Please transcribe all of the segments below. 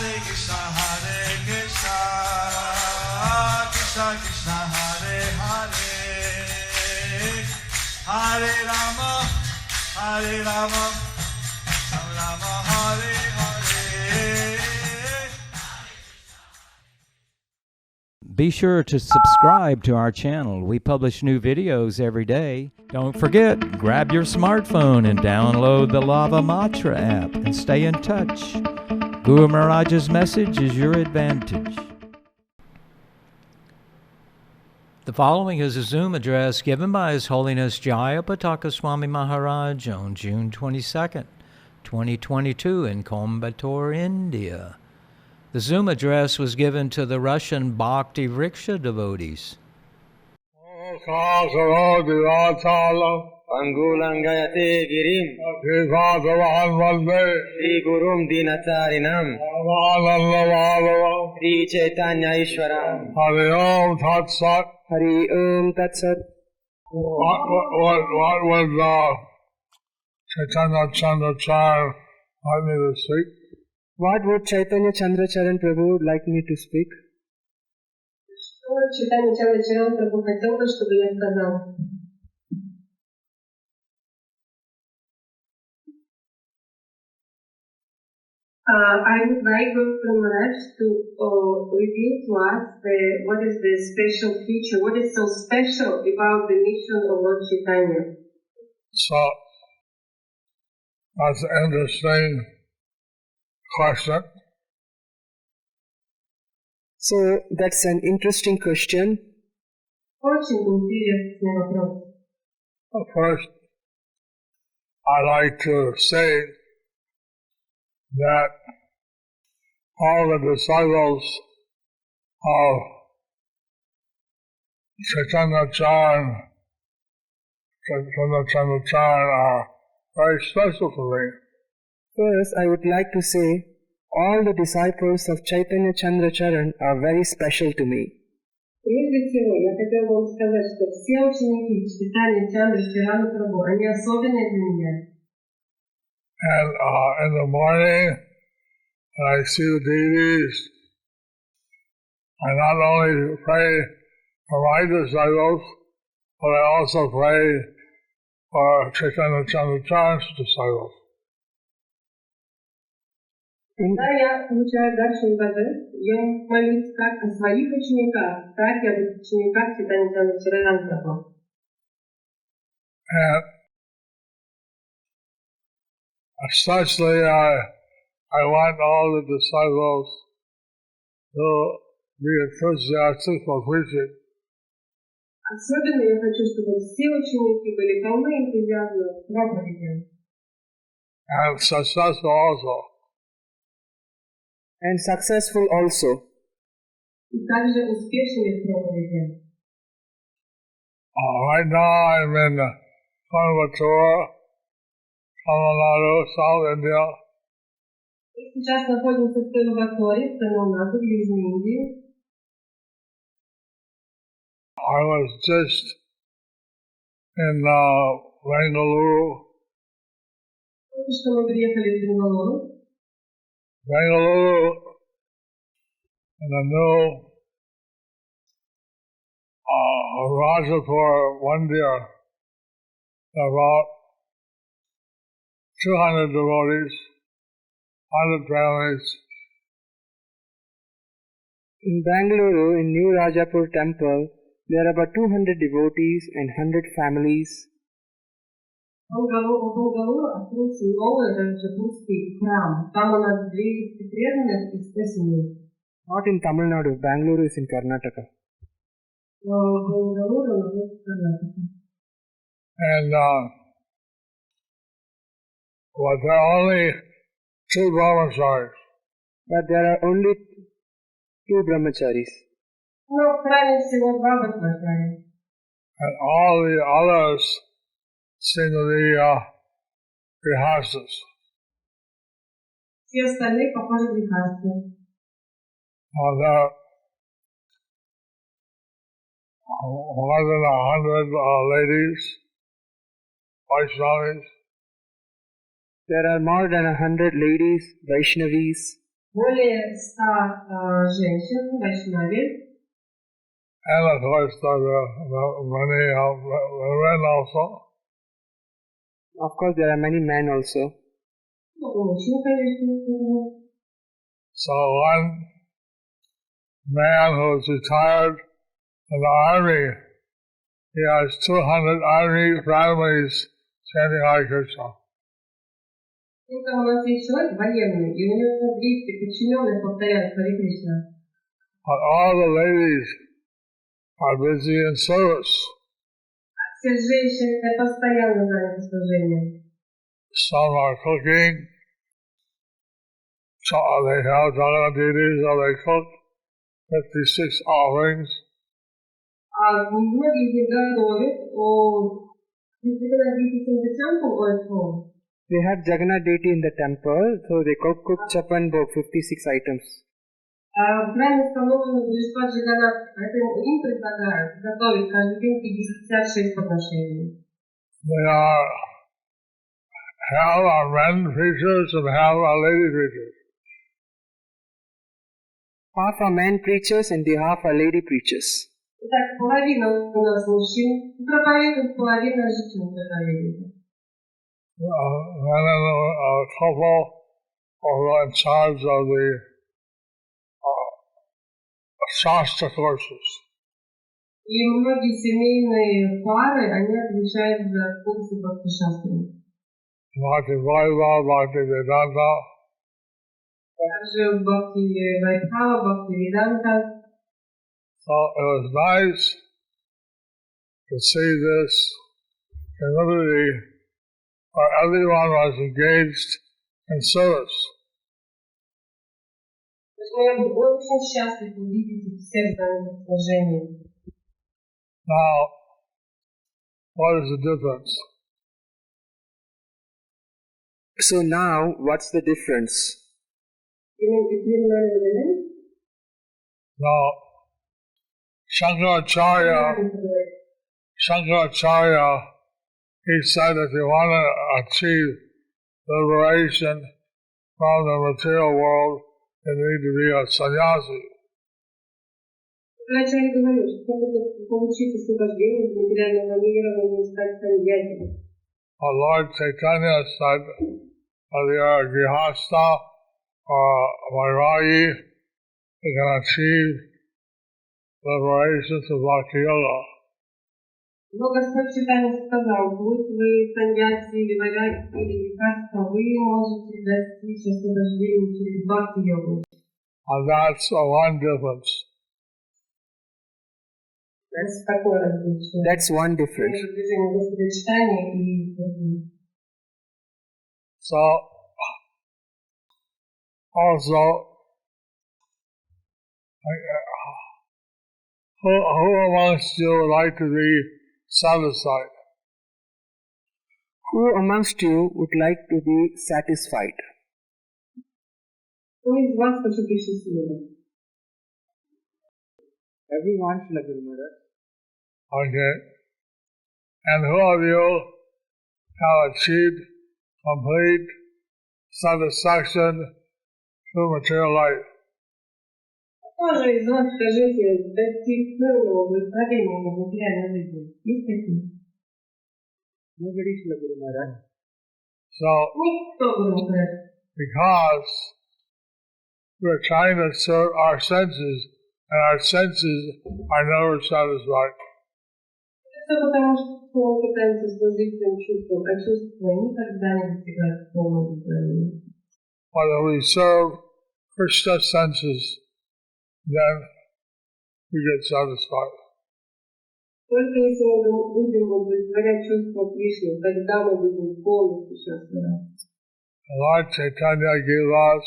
Hare Krishna, Krishna Krishna, Hare Hare, Hare Rama, Rama Rama, Hare Hare. Be sure to subscribe to our channel. We publish new videos every day. Don't forget, grab your smartphone and download the Lava Matra app and stay in touch. Guru Maharaj's message is your advantage. The following is a Zoom address given by His Holiness Jayapataka Swami Maharaj on June 22nd, 2022 in Coimbatore, India. The Zoom address was given to the Russian Bhakti Vriksha devotees. Angulangayate Girim Sri Gurum Dinatarinam Sri Chaitanya Ishwaram Hari Om Tat Sat. Hari Om Tat Sat. What would Chaitanya Chandrachar like me to speak? What would Chaitanya Chandracharan Prabhu like me to speak? Что Чайтанья Чандрачаран Прабху хотел бы, чтобы я сказал? I would like Guru Maharaj to reveal to us what is the special feature, what is so special about the mission of Lord Chaitanya. So, that's an interesting question. So, that's an interesting question. Очень интересный вопрос. First, I'd like to say that all the disciples of Chaitanya Chandracharan are very special to me. First, I would like to say all the disciples of Chaitanya Chandracharan are very special to me. Прежде всего, я хотела бы вам сказать, что все ученики Чайтаньи Чандрачарана Прабху, они особенные для меня. And in the morning, when I see the deities, I not only pray for my disciples, but I also pray for Chaitanya Chandracharan's disciples. Когда я получаю даршан божеств, я молюсь как о своих учениках, так и об учениках Чайтаньи Чандрачарана Прабху. And especially, I want all the disciples to be enthusiastic for preaching. Особенно я хочу, чтобы все ученики были полны энтузиазма к проповедям. And successful also. And successful also. И также успешными в проповеди. Right now I'm in Coimbatore, Tamil Nadu, South India. Мы сейчас находимся в Коимбаторе, в Тамил-Наду, в Южной Индии. I was just in Bangalore. Только что мы приехали в Бенгалуру. Bangalore in the new Rajapur one year. About 200 devotees, 100 families. In Bangalore, in New Rajapur temple, there are about 200 devotees and 100 families. В Бангалуру открылся новый Раджапурский храм. Там у нас 200 преданных и 100 семей. Not in Tamil Nadu, Bangalore is in Karnataka. Бангалуру находится в Карнатаке. And but there are only two brahmacharis. But there are only 2 brahmacharis. Но в храме всего 2 брахмачари. And all the others seem to be grihastas. Все остальные похожи в грехастхи. There are more than 100 ladies, Vaishnavis. There are more than 100 ladies, Vaishnavis. более 100 женщин, вайшнави. And of course, the many men also. Of course, there are many men also. Много мужчин, конечно. So one man who is retired in the army, he has 200 army families chanting Hare Krishna. Там у нас есть человек военный, и у него 200 подчиненных повторяют Харе Кришна. But all the ladies are busy in service. Все женщины постоянно заняты служением. Some are cooking. So they have Jagannath deities, so they cook 56 offerings. А многие из них готовят. In the temple or at home? They have Jagannath deity in the temple, so they cook chapan bhog, 56 items. В храме установлены божества Джаганнат, поэтому им предлагают готовить каждый день 56 подношений. They are half are men preachers and half are lady preachers. Half are men preachers and the half are lady preachers. Итак, половина у нас мужчин проповедует, половина женщин проповедует. Then a couple are in charge of the Shastra courses. И многие семейные пары, они отвечают за курсы Бхакти-шастры. Bhakti Vaibhava, Bhakti Vedanta. Также Бхакти-вайбхава, Бхакти-веданта. So it was nice to see this community where everyone was engaged in service. Я был очень счастлив увидеть всех занятых служением. Now, what is the difference? So now, what's the difference? Between men and women? Now, Shankaracharya, he said if you want to achieve liberation from the material world, you need to be a sannyasi. Вначале говорил, что чтобы получить освобождение из материального мира, нужно стать саньясином. Our Lord Chaitanya said, whether you are a grihastha or a vairagi, you can achieve liberation through bhakti yoga. Но Господь Чайтанья сказал, будь вы саньяси или вайраги или грихастха, вы можете достичь освобождения через бхакти-йогу. And that's one difference. That's такое различие. That's one difference. Между движением Господа Чайтаньи и другим. So, also, who amongst you would like to be satisfied? Who amongst you would like to be satisfied? Кто из вас хочет быть счастливым? Everyone, Srila Guru Maharaj. Okay. And who of you have achieved complete satisfaction through material life? Кто же из вас, скажите, достиг полного удовлетворения в материальной жизни? Есть такие? Nobody, Srila Guru Maharaj. So, Никто, Гуру Махарадж. because we're trying to serve our senses, and our senses are never satisfied. Это потому, что мы пытаемся служить своим чувствам, а чувства никогда не достигают полного удовлетворения. Whether we serve Krishna senses, then we get satisfied. Только если мы будем удовлетворять чувства Кришны, тогда мы будем полностью счастливы. Lord Chaitanya gave us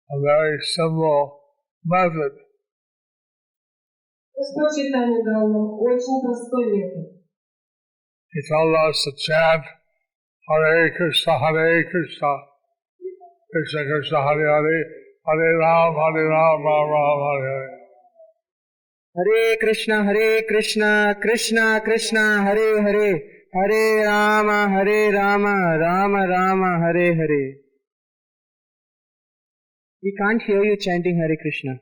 a very simple method. Господь Чайтанья дал нам очень простой метод. He told us to chant Hare Krishna, Krishna Krishna, Hare Hare, Hare Ram, Ram Ram, Hare Hare. Hare Krishna, Krishna Krishna, Hare Hare, Hare Rama, Rama Rama, Hare Hare. We can't hear you chanting Hare Krishna.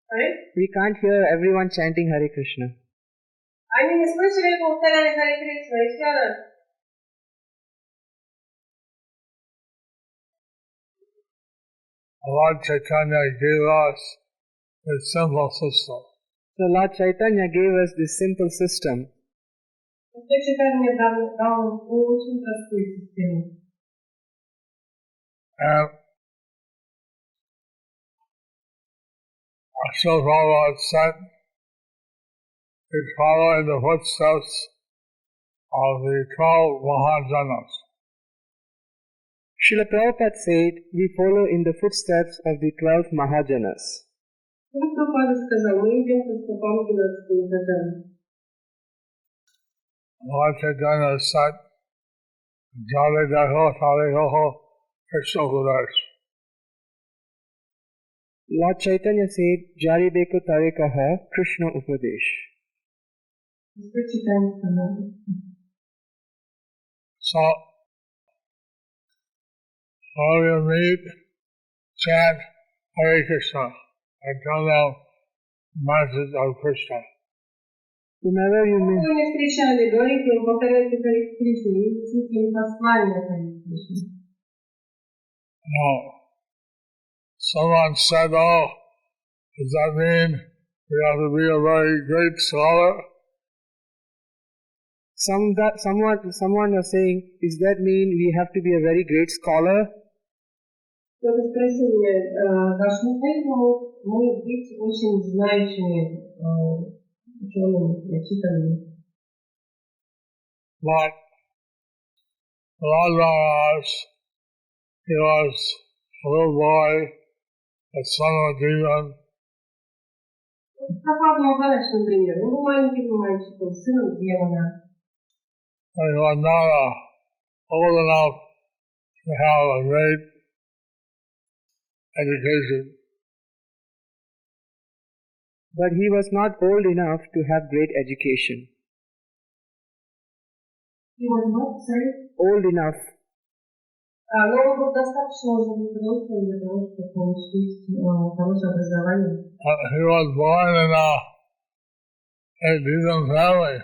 Sorry? We can't hear everyone chanting Hare Krishna. Они не слышали повторяли Харе Кришна, еще раз. Lord Chaitanya gave us a simple system. So Lord Chaitanya gave us this simple system. Господь Чайтанья дал нам очень простую систему. And Srila Prabhupada said to follow in the footsteps of the 12 Mahajanas. Srila Prabhupada said, we follow in the footsteps of the 12 Mahajanas. Прабхупада сказал, мы идем по стопам 12 Махаджана. Lord Chaitanya said, Jale Deho Tale Hoho Krishna Gudesh. Lord Chaitanya said, Jari Deko Tare Kaha Krishna Upadesh. Господь Чайтанья сказал. So, when you meet, chant Hare Krishna and tell them message of Krishna. Whomever you meet, Вы не встречали, говорите им, повторяйте Харе Кришну, и несите им послание Харе Кришны. No. Someone said, oh, does that mean we have to be a very great scholar? someone was saying, does that mean we have to be a very great scholar? Кто-то спросил меня, должны ли мы быть очень знающими учеными, начитанными? But Lord Maharaj, he was a little boy, the son of a demon. Прабхупада Махарадж, например, он был маленьким мальчиком, сыном демона. And he was not old enough to have a great education. But he was not old enough to have great education. He was what, sorry? Old enough. Но он был достаточно уже взрослым для того, чтобы получить хорошее образование. He was born in a demon family.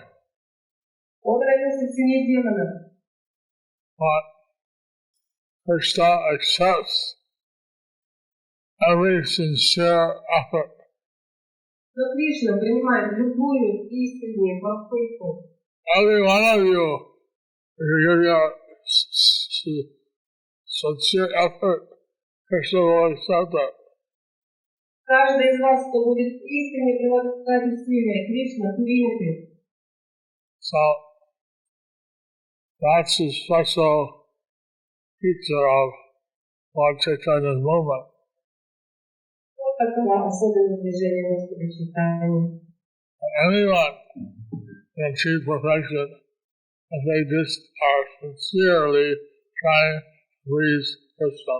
Он родился в семье демона. But Krishna accepts every sincere effort. Но Кришна принимает любую искреннюю попытку. Every one of you, if you give your sincere effort, Krishna will accept it. Каждый из вас, кто будет искренне прилагать усилия, Кришна примет их. So that's the special feature of Lord Chaitanya's movement. Вот такова особенность движения Господа Чайтаньи. Anyone can achieve perfection if they just are sincerely trying to please Krishna.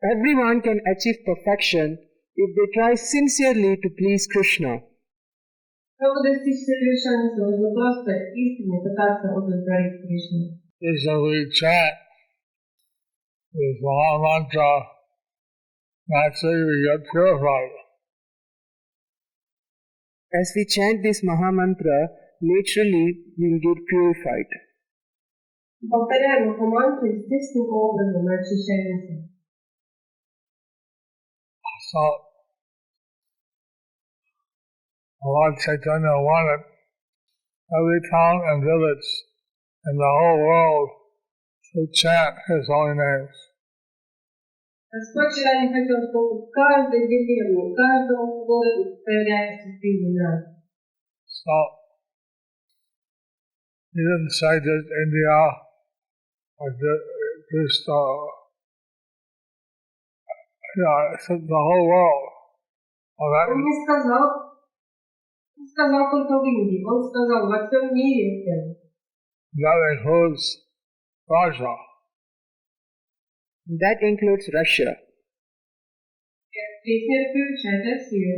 Everyone can achieve perfection if they try sincerely to please Krishna. Чтобы достичь совершенства, нужно просто искренне пытаться удовлетворить Кришну. Is that we chant this Maha Mantra, naturally we get purified. As we chant this Maha Mantra, naturally we will get purified. Повторяем Махамантру, естественным образом мы очищаемся. So, Lord Chaitanya wanted every town and village in the whole world to chant His holy names. Господь Чайтанья хотел, чтобы в каждой деревне, в каждом городе появлялись святые имена. So, He didn't say just India or just the whole world. Well, Он не сказал только в Индии, он сказал во всем мире. that includes Russia. That includes Russia. Здесь не включает Россию.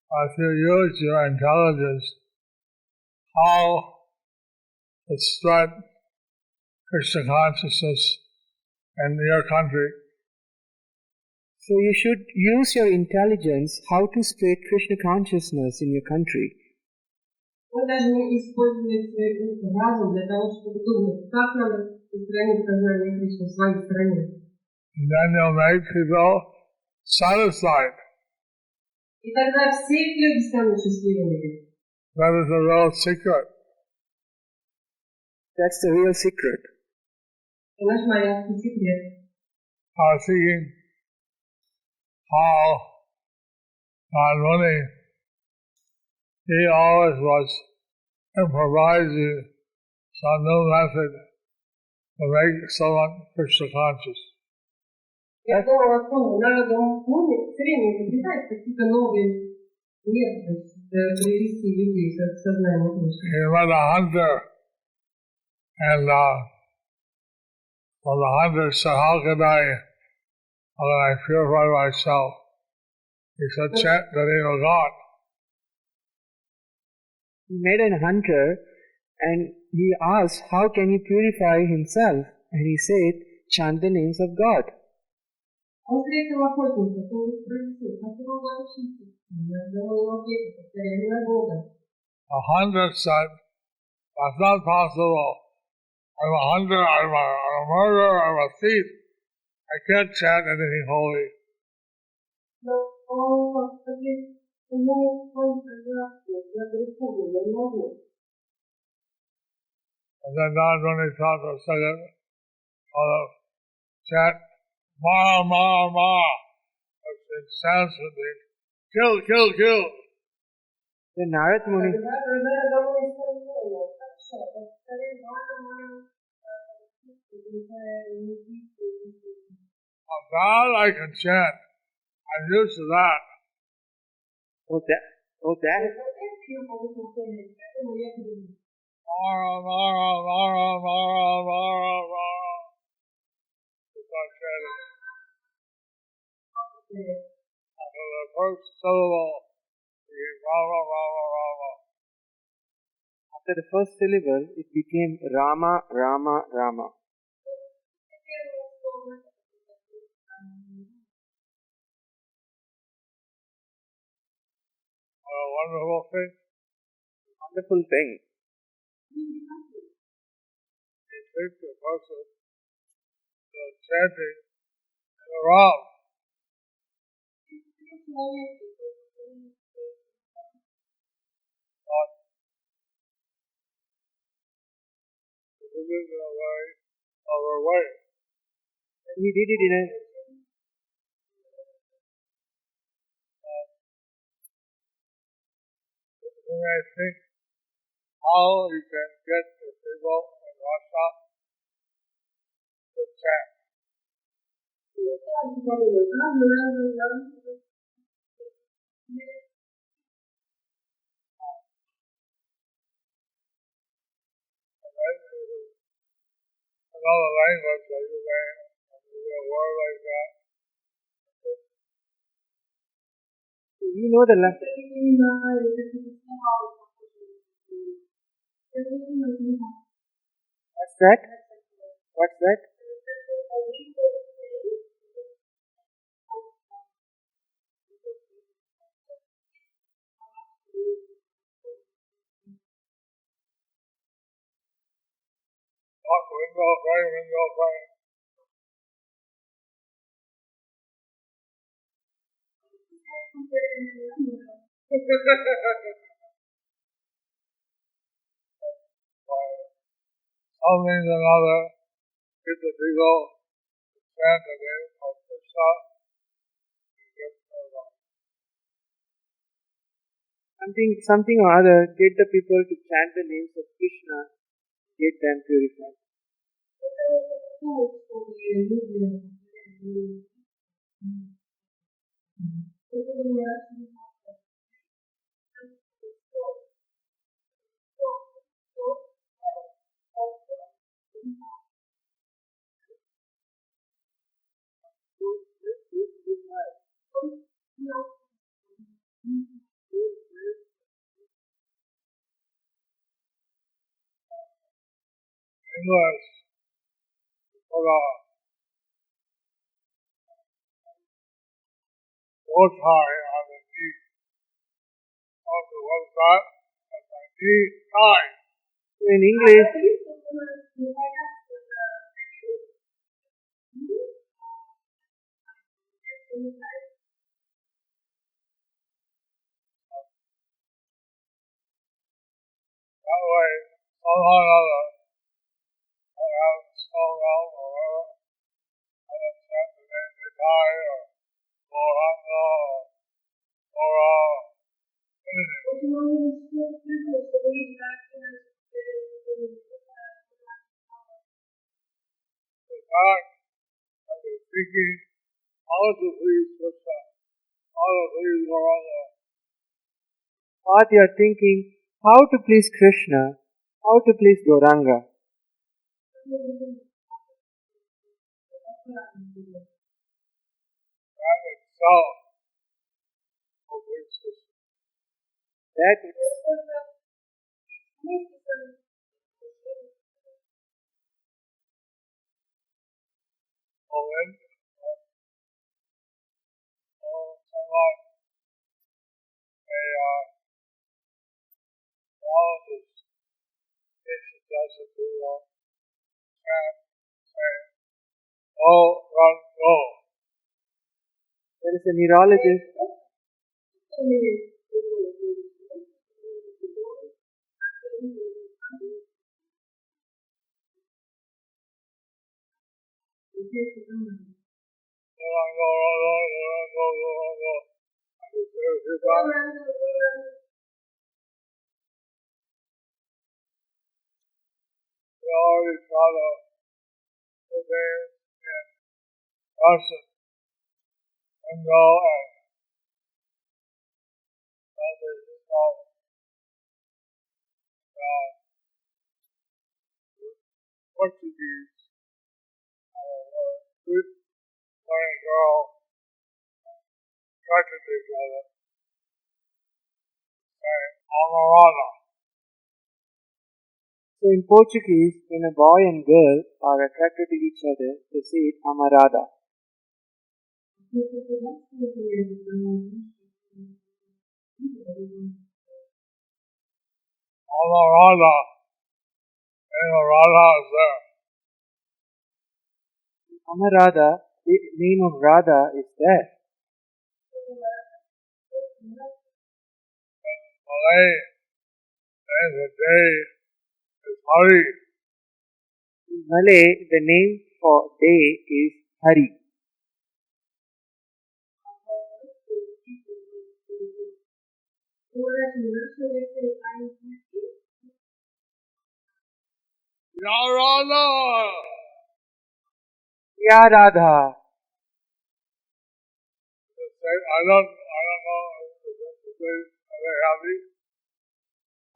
If you use your intelligence, how to spread Krishna consciousness in your country. So you should use your intelligence how to spread Krishna consciousness in your country. Мы должны использовать свой разум для того, чтобы думать, как нам распространить сознание Кришны в своей стране. And then you'll make people satisfied. И тогда все люди станут счастливыми. That is the real secret. That's the real secret. Это наш маленький секрет. Seeing how Muni, he always was improvising some new method to make someone Krishna conscious. Я думала о том, надо Муни все время изобретать какие-то новые методы, привести людей к сознанию Кришны. He was a hunter, and well, the hunter said, how can I purify myself? He said, chant the name of God. He met a hunter and he asked, how can he purify himself? And he said, chant the names of God. Он встретил охотника, он спросил, как его научить? Я думал, ему ответить, повторяли на Бога. The hunter said, that's not possible. I'm a hunter, I'm a murderer, I'm a thief. I can't chant anything holy. Но он ответил, он сказал, я греховный, я не могу. And then Don Running thought for a second, chant, Ma, Ma, Ma. Which in Sanskrit means, kill, kill, kill. Then Narad Muni, God I can chant. I'm used to that. oh that, Mara, Mara, Mara, Mara, Mara, Mara. It's not chanting. Until the first syllable, you Rama, Rama, Rama. after the first syllable, it became Rama, Rama, Rama. What a wonderful thing. Wonderful thing. He takes the person chanting in a row. This is a way of our way. And he did it in a You may think how you can get the people in Russia to chant. Another language that you may use a word like that. you know the what's that? What's that? Window frame. Something or another, get the people to chant the name of Krishna, and get their life. Something or other, get the people to chant the names of Krishna, get them purified. English, hold on. bow tie on the knee. Also, what's that? That's my knee tie. So in English, That way, somehow or other, I have stone out or whatever, I have set the name they tie or anything. In fact, I've been thinking how to please Krishna, how to please Gauranga. what you are thinking, how to please Krishna, how to please Gauranga. That itself will please Krishna. That So then, someone, a neurologist, patient doesn't do chant, say, go, run, go. there is a neurologist. We already taught the name in Russian and go and others know Portuguese. Good boy and girl attracted to each other. Saying Amarana. So in Portuguese, when a boy and girl are attracted to each other, they say it amarada. Amarana. And the Radha is there. Amarada, the name of Radha is there. Malay name of the day is Hari. In Malay, the name for day is Hari. Yarada. Ya Radha. I don't know if they happy.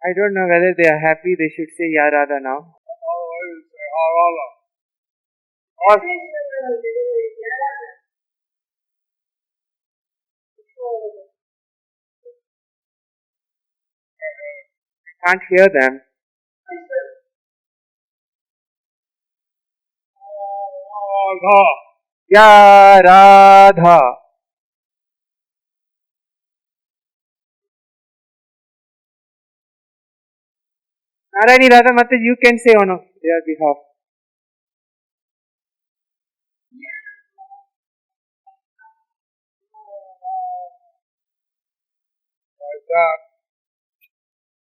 I don't know whether they are happy, they should say Ya Radha now. Otherwise, say Harala. Or can't hear them. Radha. Ya Radha. Narayani Radha Mata, you can say on their behalf. Like that.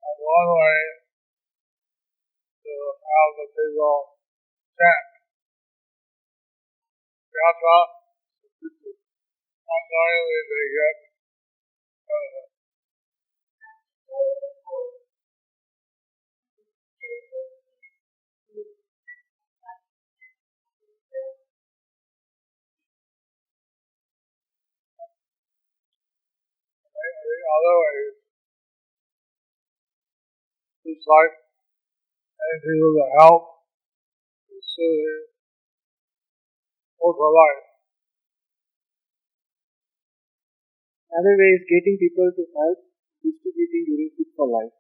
That's one way to have the people chant. Yatra. Unknowingly they get the other ways. Just like any people that help is soothing for life. Another way is getting people to help distributing during Food for Life.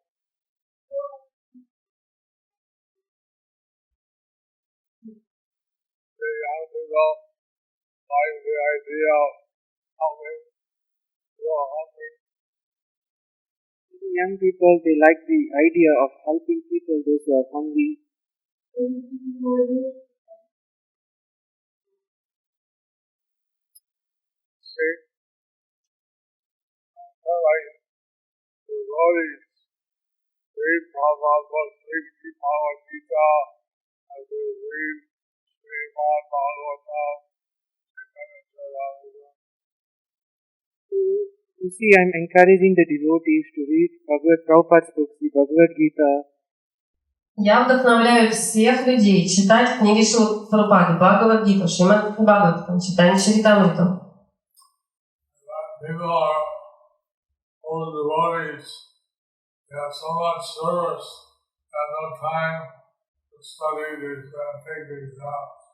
The young people like the idea of helping who are hungry. Young people, they like the idea of helping people, those who are hungry. See, I like the devotees read Prabhupada, read Bhagavad Gita, and they read Srimad Bhagavatam, You see, I'm encouraging the devotees to read Prabhupada's books, the Bhagavad Gita. Я вдохновляю всех людей читать книги Шрила Прабхупады, Бхагавад-гиту, Шримад Бхагаватам, читание Чаритамриту. People are old devotees, they have so much service, they have no time to study these and take these exams.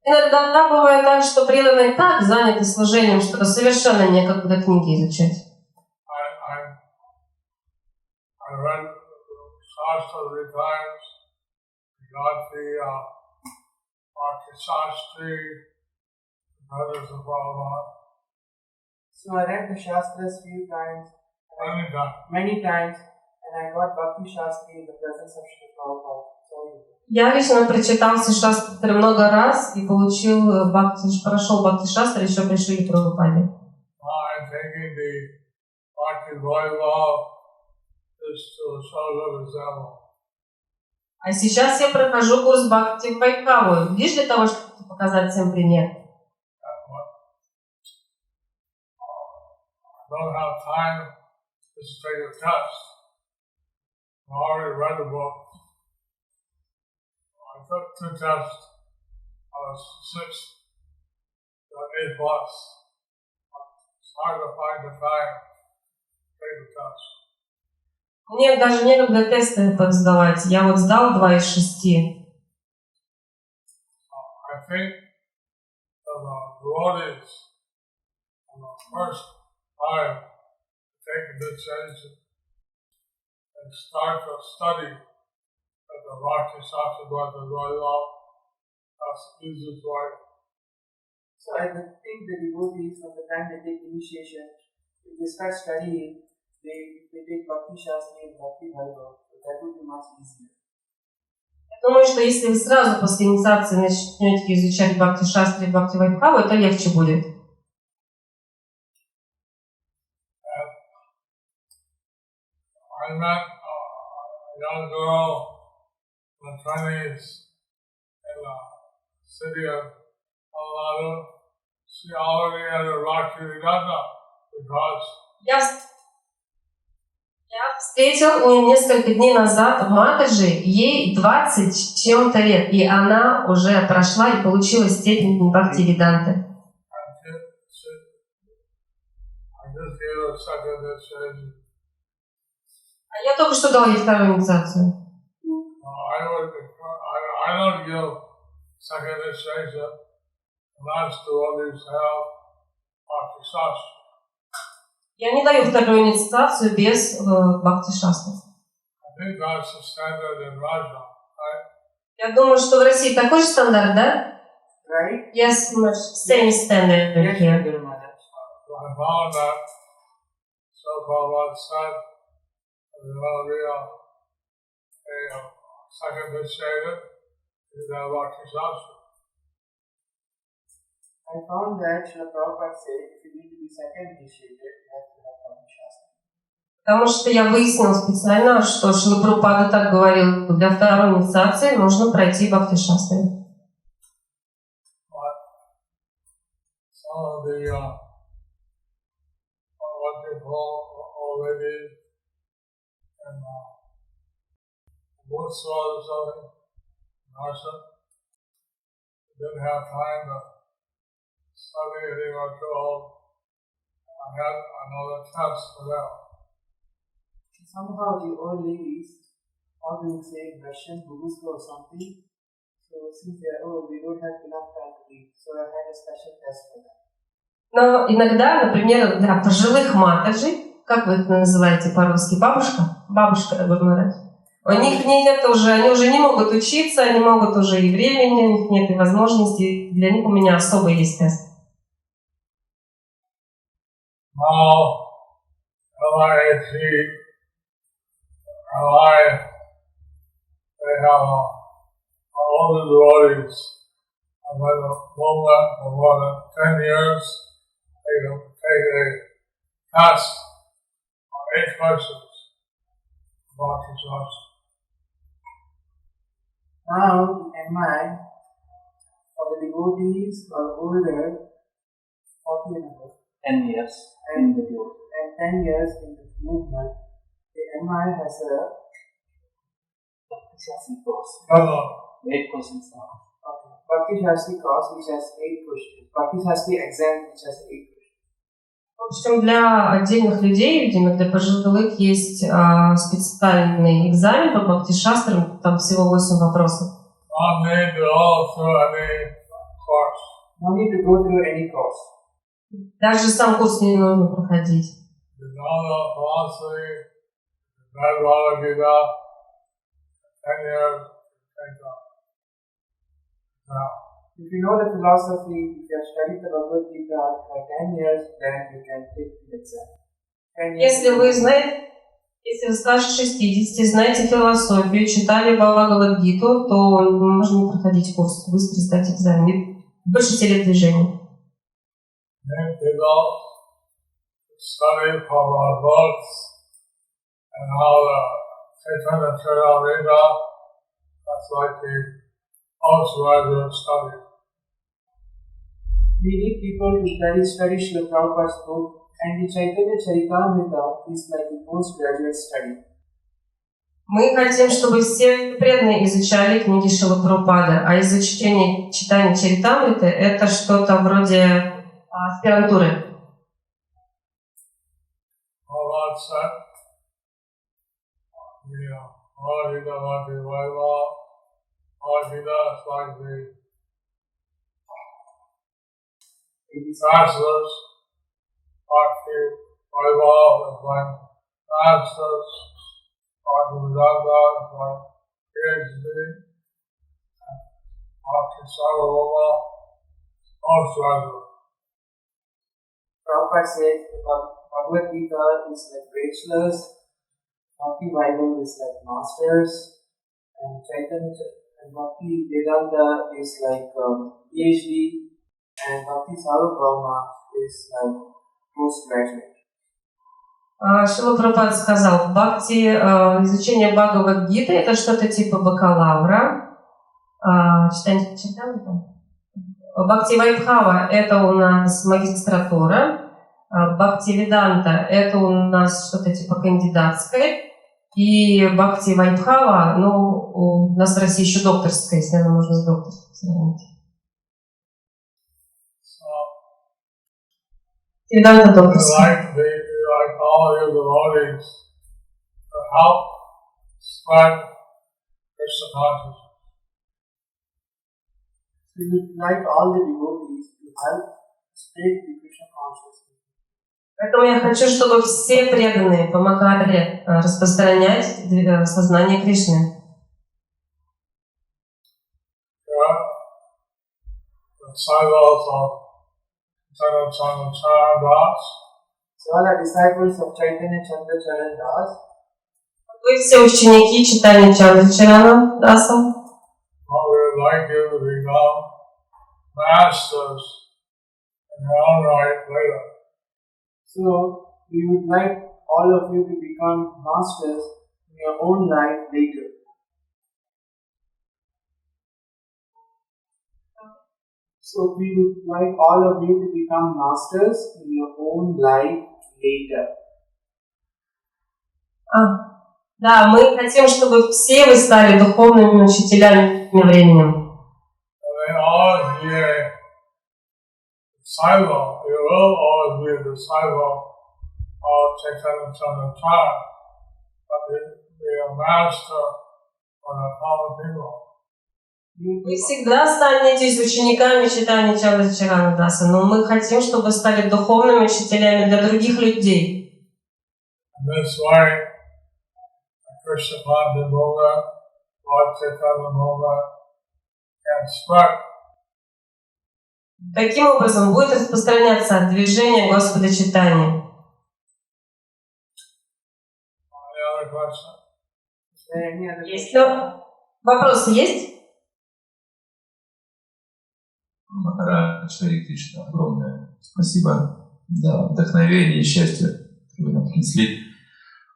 Иногда бывает так, что преданные так заняты служением, что совершенно некогда книги изучать. I read Shastra 3 times. We got the Bhakti Shastri, the brothers of Prabhupada. So I read the Shastras many times, and I got Bhakti Shastri in the presence of Srila Prabhupada. Я лично прочитал все шастры много раз и прошел Бхакти Шастры еще при Шриле Прабхупаде. I'm taking the Bhakti Vaibhav just to show them example. А сейчас я прохожу курс Бхакти Вайбхавы, лишь для того, чтобы показать всем пример. I don't have time to take a test. I already read the book. I took 2 tests. I was 6 to 8 bucks. It's hard to find the time to take the test. Мне даже некогда тесты сдавать. Я вот сдал 2 из 6. I think that the devotees on the first time take a good decision and start to study at the Bhakti Shastra Bhakti Vaibhav. That's the easiest way. So I think the devotees, from the time they take initiation, if they start studying, they take Bhakti Shastri and Bhakti Vaibhav. That would be much easier. Я думаю, что если вы сразу после инициации начнете изучать Бхакти Шастры и Бхакти Вайбхаву, это легче будет. I met a young girl in the 20s in the city of Colorado. She already had a Bhakti Vedanta because Я встретил несколько дней назад в Матаджи, ей 20 с чем-то лет, и она уже прошла и получила степень Бхакти Веданты. А я только что дал ей вторую инициацию. I don't give second initiation unless devotees have Bhakti Shastra. Я не даю вторую инициацию без Бхакти Шастры. I think that's the standard in Russia, right? Я думаю, что в России такой же стандарт, да? Right? Yes, same standard here. I found that Prabhupada said that you want to be a second initiated, you have Bhakti Shastra. I found that Srila Prabhupada said if you need to be second initiated, you have to have Bhakti Shastra. Потому что я выяснила специально, что Шрила Прабхупада так говорил, для второй инициации нужно пройти Бхакти Шастры. Some of the what they call old ladies and Woodstock or something in Russia didn't have time to study anymore too old. I had another test for them. Somehow the old ladies, how do you say in Russian, Bubuska or something, so since they are old, they don't have enough time to read, so I had a special test for them. Но иногда, например, для пожилых матаджи, как вы это называете по-русски, бабушка, говорят, у них нет уже, они уже не могут учиться, они могут уже и времени, у них нет и возможности, для них у меня особый есть тест. Now, LIAC, LI, they have all the devotees. And when the movement for more than 10 years, they can take a test on 8 questions about yourself. Now, MI, for the devotees who are older, 40 and above, 10 years and, in the view. and 10 years in the movement, the MI has a course. No. 8 questions now. Bhakti Shastri course which has 8 questions. Bhakti Shastri exam which has 8 questions. В общем, для отдельных людей, видимо, для пожилых есть специальный экзамен по бхакти-шастрам, там всего 8 вопросов. Not need to go through any course. No need to go through any course. Даже сам курс не нужно проходить. You know the philosophy, read Bhagavad Gita, 10 years, take up. Now, If you know the philosophy, if you have studied the Bhagavad Gita for 10 years, then you can take the exam. 10 years. Если вы знаете, если вы старше 60, знаете философию, читали Бхагавад-гиту, то можно не проходить курс, быстро сдать экзамен. Больше телодвижений. many people study from our books and how the Chaitanya Charitamrita, that's like the postgraduate study. We need people to study Srila Prabhupada's book, and the Chaitanya Charitamrita is like the postgraduate study. Мы хотим, чтобы все преданные изучали книги Шрилы Прабхупады, а изучение читания Чаритамриты — это что-то вроде аспирантуры. Prabhupada said, Bhagavad Gita, Bhagavad Gita is like the masters, Bhakti Vaibhav is like masters, Bhaktivedanta is like PhD, and Bhakti Sarvabhauma postgraduate. Prabhupada said the Bhagavad Gita is like bachelors, Bhakti Bible is like masters, and Chaitanya and Bhakti Vedanta is like PhD, and Bhakti Sarvabhauma is like postgraduate. Шрила Прабхупада сказал, изучение Бхагавад-гиты — это что-то типа бакалавра. Читание Чаритамриты. Бхакти Вайбхава — это у нас магистратура. Бхакти Веданта — это у нас что-то типа кандидатской. И Бхакти Вайбхава, у нас в России еще докторская, если она можно с докторской сравнить. Веданта докторская. Like all your devotees to help spread Krishna consciousness. We would like all the devotees to help spread the Krishna consciousness. Поэтому я хочу, чтобы все преданные помогали распространять сознание Кришны. The disciples of Chaitanya Chandra Das. So all are disciples of Chaitanya Chandra Charan Das. Вы все ученики читания Чандра-чарана Даса. We would like you to become masters in your own right later. So we would like all of you to become masters in your own life later. So we would like all of you to become masters in your own life later. Да, мы хотим, чтобы все вы стали духовными учителями временем. And they always be a disciple. You will always be a disciple of Chaitanya Chandra Das. But you be a master for the common people. Вы всегда останетесь учениками читания Чандра-чарана Даса, но мы хотим, чтобы вы стали духовными учителями для других людей. In this way, Krishna Bhakti movement, Lord Chaitanya movement can spread. Таким образом будет распространяться движение Господа Чайтаньи. there any other Есть question? ли вопросы? Есть? Махарадж, Хари Кришна, огромное спасибо за вдохновение и счастье, которое вы нам принесли.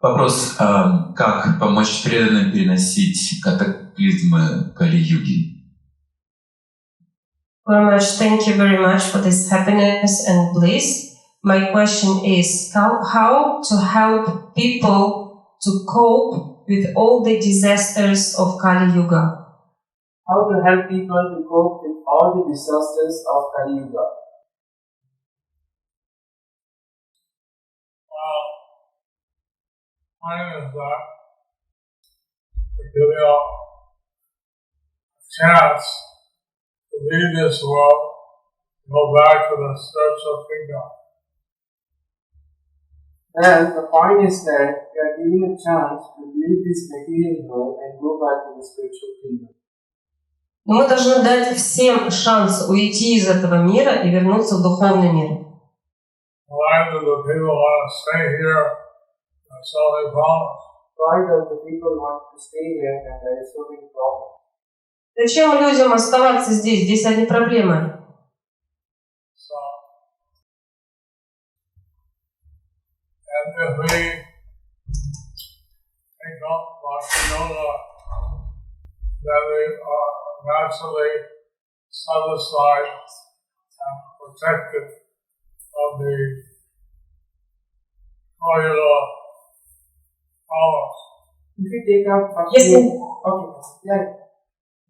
Вопрос, как помочь преданным переносить катаклизмы Кали-юги? Very much. Thank you very much for this happiness and bliss. My question is how to help people to cope with all the disasters of Kali Yuga. How to help people to cope with all the disasters of Kali Yuga? Mine is that to give you a chance to leave this world, go back to the spiritual kingdom. Well, the point is that you are giving a chance to leave this material world and go back to the spiritual kingdom. Но мы должны дать всем шанс уйти из этого мира и вернуться в духовный мир. Why do the people want to stay here? That's all they promise. Why does the people want to stay here and there is so many problems? Зачем людям оставаться здесь? Здесь одни проблемы. So, and if we take up Bhakti Yoga, then we are naturally satisfied and protected of the cellular powers. If you take up Bhakti Yes, okay, yeah.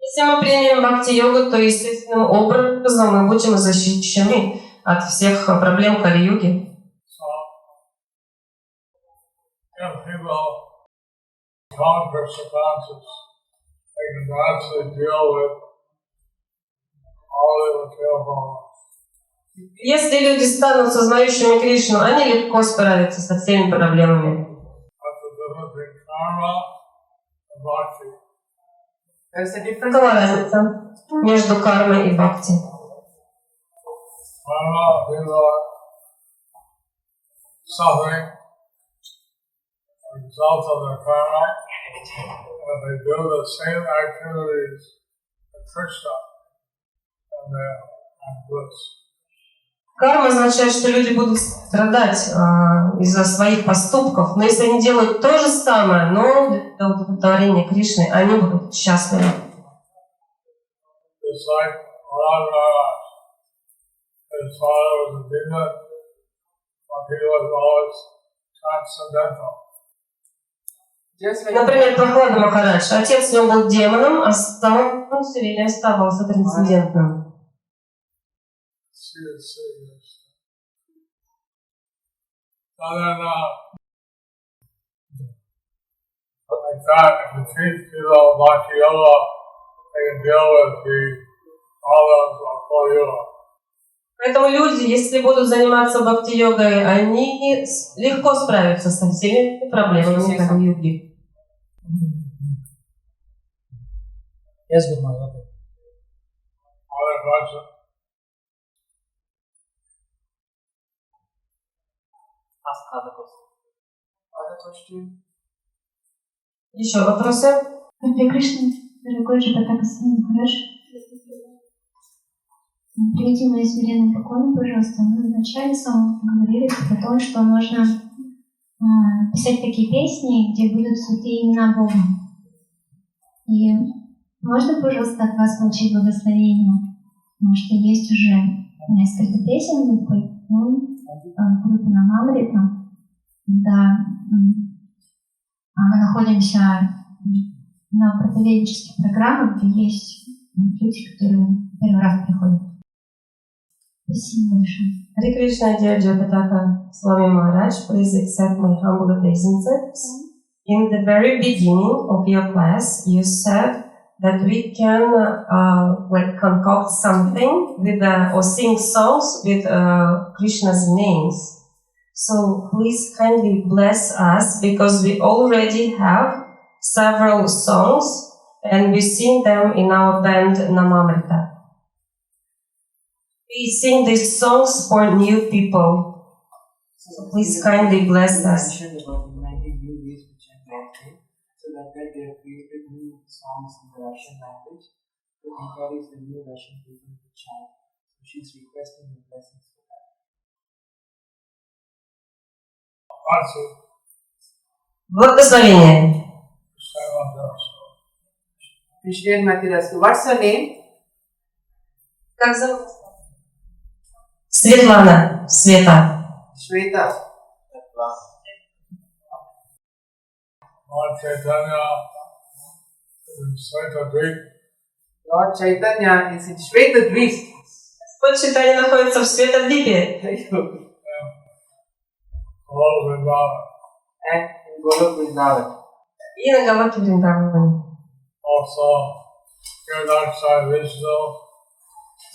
Если мы примем бхакти-йогу, то естественным образом мы будем защищены от всех проблем Кали-юги. So, if people become Krishna conscious, they can actually deal with all the material problems. Если люди станут сознающими Кришну, они легко справятся со всеми проблемами. That's the difference between karma and bhakti. There's a difference. Какова разница между кармой и бхакти? Karma, people are suffering as a result of their karma, and they do the same activities as Krishna, and they are bliss. Карма означает, что люди будут страдать из-за своих поступков, но если они делают то же самое, но для удовлетворения Кришны, они будут счастливы. It's like Maharaj. His father was a demon, but he was always transcendental. Just like Например, Прохлада Махарадж. Отец у него был демоном, а сам он все время оставался трансцендентным. So then, like that, if you teach people Bhakti Yoga, they can deal with the problems of Kali Yuga. Поэтому люди, если будут заниматься бхакти-йогой, они легко справятся со всеми проблемами Кали-юги. yes, good morning. Okay. Other question? Ask other question. Other question? Еще вопросы? Харе Кришна, дорогой Джапатака Махарадж, приведи мои смиренные поклоны, пожалуйста. Мы вначале сам говорили о том, что можно писать такие песни, где будут святые имена Бога. И можно, пожалуйста, от вас получить благословение? Потому что есть уже несколько песен группы Намамрита. Да, мы находимся на проповеднических программах, где есть люди, которые первый раз приходят. Спасибо большое. Харе Кришна, dear Jataka Swami Maharaj, please accept my humble obeisances. In the very beginning of your class, you said that we can concoct something with or sing songs with Krishna's names. So please kindly bless us, because we already have several songs and we sing them in our band Namamrita. We sing these songs for new people. Please kindly bless us. Mentioned about the 19 new ways which I'm acting, so that they songs in the Russian language to encourage the new Russian people to chant. So she's requesting the blessings for that. That's it. Благословение. Christian Matirasu. What's her name? Как зовут? Светлана. Света. Shweta. Lord Chaitanya in Svetadvip. Lord Chaitanya is in Shvetadvip. Господь Чайтанья находится в Светадвипе. All Vrindavan. And in Golok Vrindavan. И на Галоке Вриндаване. Also, Kirdaksha Vishnu,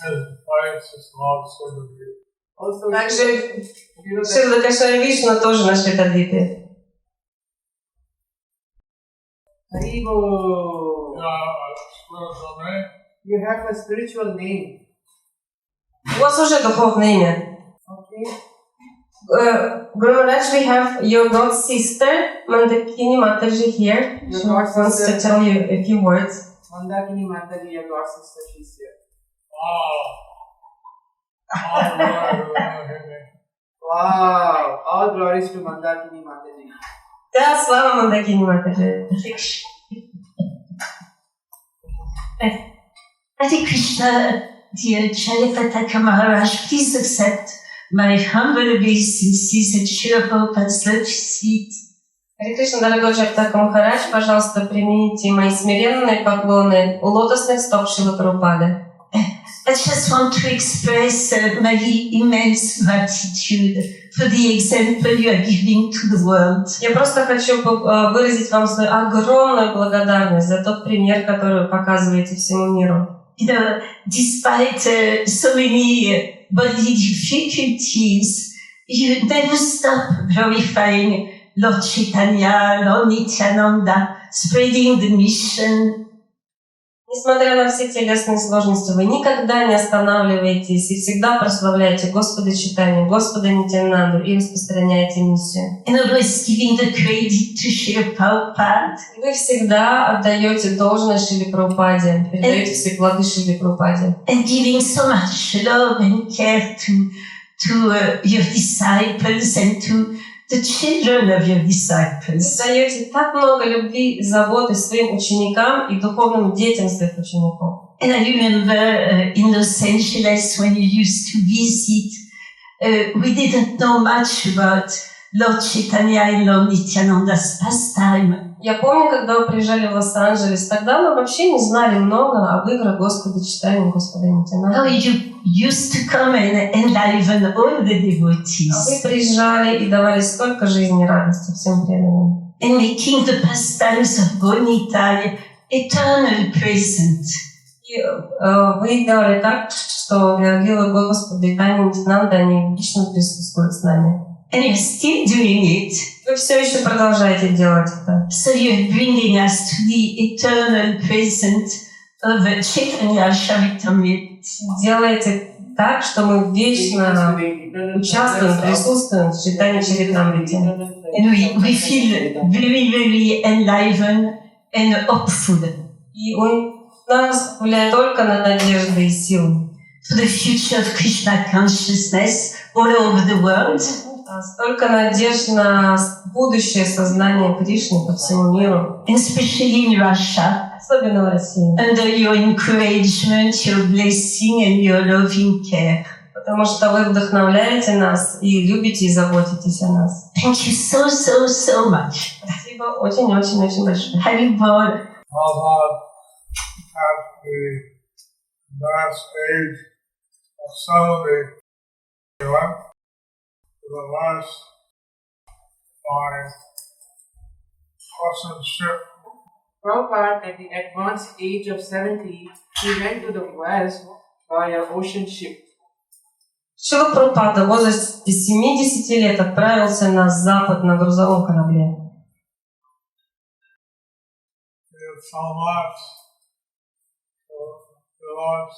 his wife is Lord Svetadvip. Also, Также Шрила Кришна Вишну тоже на Светадвипе. Haribo. Spiritual name. You have a spiritual name. У вас уже духовное имя. Okay. Guru Maharaj, we have your god's sister, Mandakini Mataji here. Your She god's wants sister. to tell you a few words. Mandakini Mataji, your god sister, she's here. Wow. All glories to Mandakini Mataji. Да, слава Мандакини Матаджи. Hare Krishna, dear Jayapataka Maharaj, please accept my humble obeisances at Srila Prabhupada's lotus feet. Харе Кришна, дорогой Джайапатака Махарадж, пожалуйста, примите мои смиренные поклоны у лотосных стоп Шрилы Прабхупады. I just want to express my immense gratitude for the example you are giving to the world. Я просто хочу выразить вам свою огромную благодарность за тот пример, который вы показываете всему миру. You know, despite so many bodily difficulties, you never stop glorifying Lord Chaitanya, Lord Nityananda, spreading the mission. Несмотря на все телесные сложности, вы никогда не останавливаетесь и всегда прославляете Господа Чайтанью, Господа Нитянанду и распространяете миссию. And always giving the credit to Srila Prabhupada. Вы всегда отдаете должность Шриле Прабхупаде, передаете все плоды Шриле Прабхупаде. And giving so much love and care to your disciples and to the children of your Вы disciples. даете так много любви и заботы своим ученикам и духовным детям своих учеников. And I remember in Los Angeles when you used to visit, we didn't know much about Lord Chaitanya and Lord Nityananda's pastime. Я помню, когда вы приезжали в Лос-Анджелес, тогда мы вообще не знали много об играх Господа Чайтаньи, Господа Нитянанды. Now you used to come and enliven all the А вы devotees. приезжали и давали столько жизни и радости всем преданным. And making the pastimes of Gonitai eternal present. И вы делали так, что могилы Господа Нитянанды, они вечно присутствуют с нами. And you're still doing it. Вы все еще продолжаете делать это. So you're bringing us to the eternal present of Chaitanya Charitamrita. Делаете так, что мы вечно участвуем, присутствуем в читании Чаритамрити. And we feel very, very enlivened and hopeful И у нас гуляет только надежда и силы. for the future of Krishna consciousness all over the world. Столько надежд на будущее сознание Кришны по всему миру, And especially in Russia, особенно в России. under your encouragement, your blessing and your loving care. Потому что вы вдохновляете нас и любите и заботитесь о нас. Thank you so, so, so much. Спасибо очень-очень-очень большое. Haribol. Prabhupada at the last age of 70, he went to the last by ocean ship. Prabhupada, at the advanced age of 70, he went to the west by an ocean ship. Шрила Прабхупада в возрасте 70 лет отправился на запад на грузовом корабле. He had so much to Lord.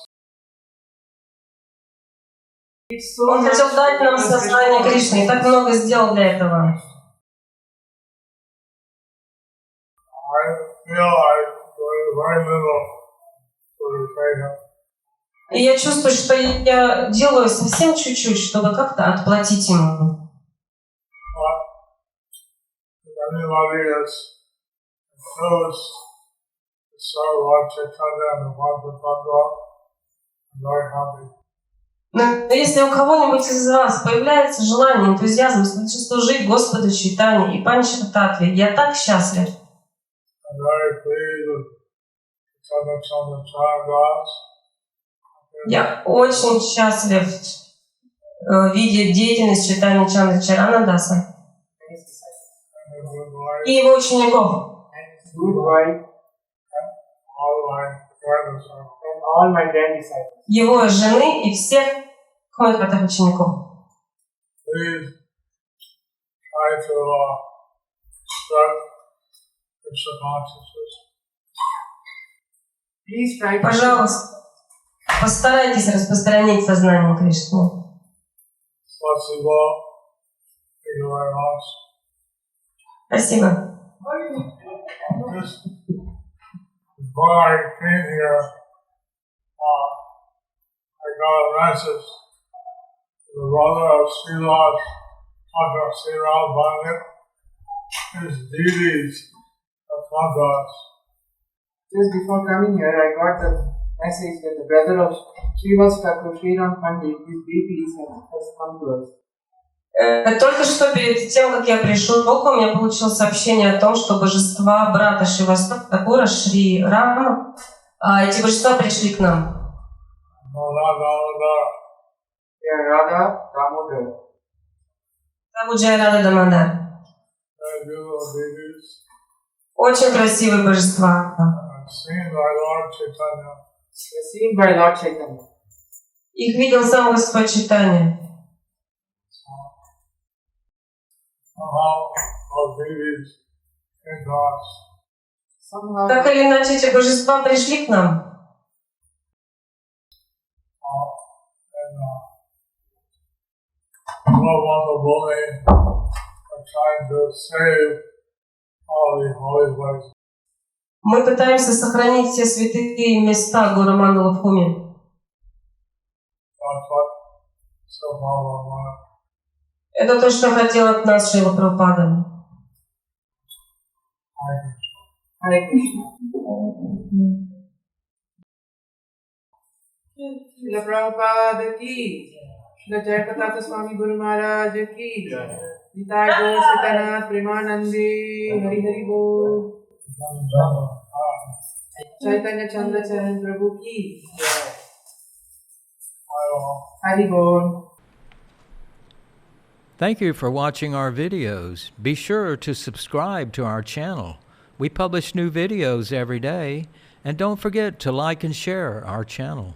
It's so Он much хотел дать нам to сознание Кришны и так много сделал для этого. I feel like going very little to repay him. И я чувствую, что я делаю совсем чуть-чуть, чтобы как-то отплатить ему. If anybody is enthused to serve Lord Chaitanya and the Bhagavad, I'm very happy. Но если у кого-нибудь из вас появляется желание, энтузиазм служить Господу Чайтанье и Панчататтве, я так счастлив. I'm very pleased with Chaitanya Chandra. Я очень счастлив видеть деятельность Чайтаньи Чандра Чаранадаса и его учеников. Его жены и всех моих учеников. Пожалуйста, постарайтесь распространить сознание Кришны. Спасибо. Before I came here, I got a message from the brother of Srila Thakur Sriram Bandit. His deities of Thakur. Just before coming here, I got the message that the brother of Srivas Thakur Sriram Pandit, his deities has come to us. Только что перед тем, как я пришел, у меня получил сообщение о том, что божества брата Шривастава Такура, Шри Рама, эти божества пришли к нам. Radha Damodar. Джай Рада Дамодар. Очень красивые божества. Seen by Lord Chaitanya. Их видел сам Господь Чайтанья. Так или иначе, эти божества пришли к нам. Мы пытаемся сохранить все святые места Гуру Мандала Бхуми. Это то, что хотел от нас Шрила Прабхупада. Hare Krishna. Srila Prabhupada ki, Srila Jayapataka Swami Guru Maharaj ki, Nitai Gaur Sitanath Premanandi, Hari Hari Bol, Chaitanya Chandra Charan Prabhu ki, Hari Bol. Thank you for watching our videos. Be sure to subscribe to our channel. We publish new videos every day, and don't forget to like and share our channel.